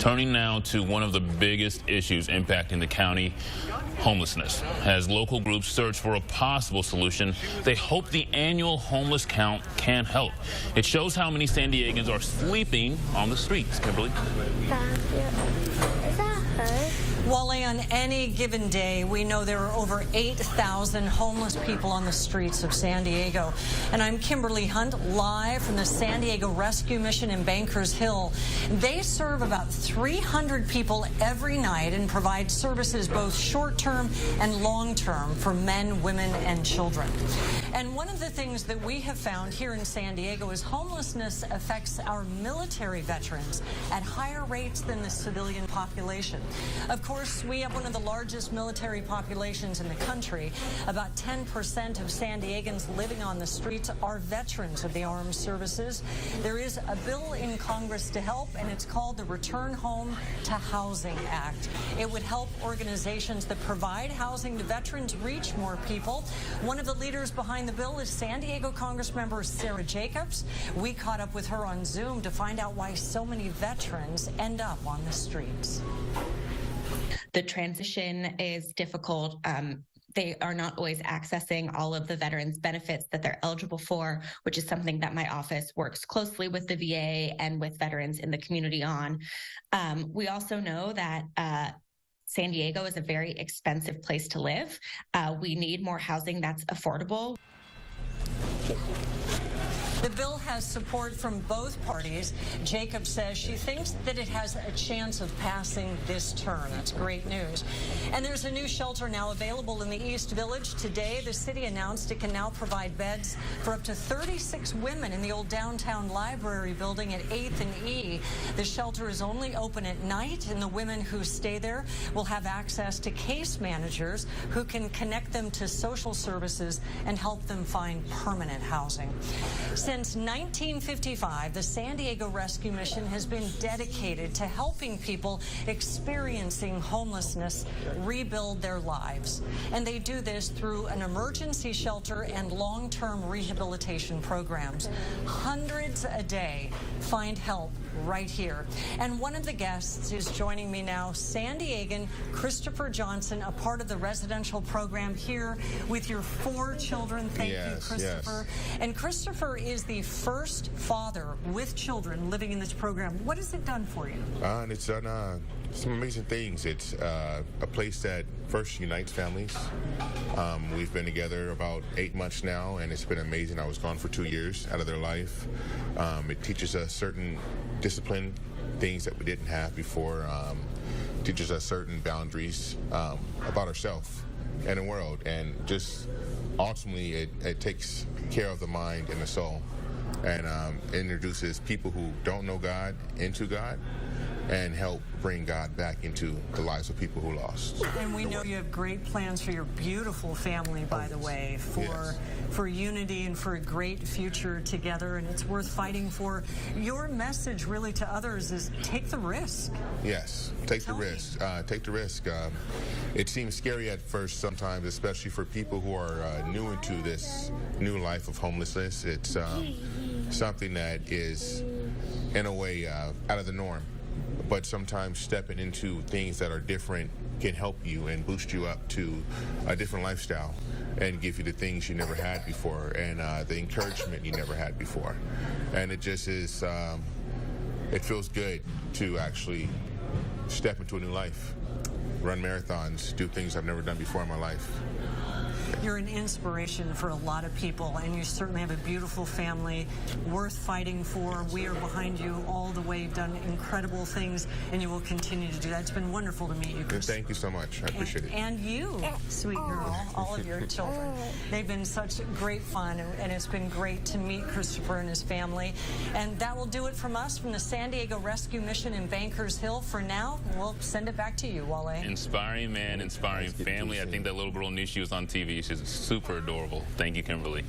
Turning now to one of the biggest issues impacting the county, homelessness. As local groups search for a possible solution, they hope the annual homeless count can help. It shows how many San Diegans are sleeping on the streets. Kimberly? Is that her? Wale, on any given day, we know there are over 8,000 homeless people on the streets of San Diego. And I'm Kimberly Hunt, live from the San Diego Rescue Mission in Bankers Hill. They serve about 300 people every night and provide services both short-term and long-term for men, women, and children. And one of the things that we have found here in San Diego is homelessness affects our military veterans at higher rates than the civilian population. Of course, we have one of the largest military populations in the country. About 10% of San Diegans living on the streets are veterans of the armed services. There is a bill in Congress to help, and it's called the Return Home to Housing Act. It would help organizations that provide housing to veterans reach more people. One of the leaders behind the bill is San Diego Congressmember Sarah Jacobs. We caught up with her on Zoom to find out why so many veterans end up on the streets. The transition is difficult. They are not always accessing all of the veterans' benefits that they're eligible for, which is something that my office works closely with the VA and with veterans in the community on. We also know that San Diego is a very expensive place to live. We need more housing that's affordable. The bill has support from both parties. Jacob says she thinks that it has a chance of passing this term. That's great news. And there's a new shelter now available in the East Village. Today, the city announced it can now provide beds for up to 36 women in the old downtown library building at 8th and E. The shelter is only open at night, and the women who stay there will have access to case managers who can connect them to social services and help them find permanent housing. Since 1955, the San Diego Rescue Mission has been dedicated to helping people experiencing homelessness rebuild their lives. And they do this through an emergency shelter and long-term rehabilitation programs. Hundreds a day find help right here. And one of the guests is joining me now, San Diegan Christopher Johnson, a part of the residential program here with your 4 children. Thank you, Christopher. Yes. And Christopher is the first father with children living in this program. What has it done for you? It's done some amazing things. It's a place that first unites families. We've been together about 8 months now, and it's been amazing. I was gone for 2 years out of their life. It teaches us certain discipline, things that we didn't have before. Teaches us certain boundaries about ourselves and the world, and just ultimately it takes care of the mind and the soul, and introduces people who don't know God into God, and help bring God back into the lives of people who lost. And we know you have great plans for your beautiful family, by the way, for unity and for a great future together, and it's worth fighting for. Your message really to others is take the risk. Yes, take the risk. Take the risk. It seems scary at first sometimes, especially for people who are new into this new life of homelessness. It's something that is, in a way, out of the norm. But sometimes stepping into things that are different can help you and boost you up to a different lifestyle and give you the things you never had before, and the encouragement you never had before. And it just is, it feels good to actually step into a new life, run marathons, do things I've never done before in my life. You're an inspiration for a lot of people, and you certainly have a beautiful family worth fighting for. We are behind you all the way. You've done incredible things, and you will continue to do that. It's been wonderful to meet you, Chris. Thank you so much. I appreciate it. And you, sweet girl, all of your children. They've been such great fun, and it's been great to meet Christopher and his family. And that will do it from us, from the San Diego Rescue Mission in Bankers Hill. For now, we'll send it back to you, Wale. Inspiring man, inspiring family. I think that little girl knew she was on TV. She's super adorable. Thank you, Kimberly.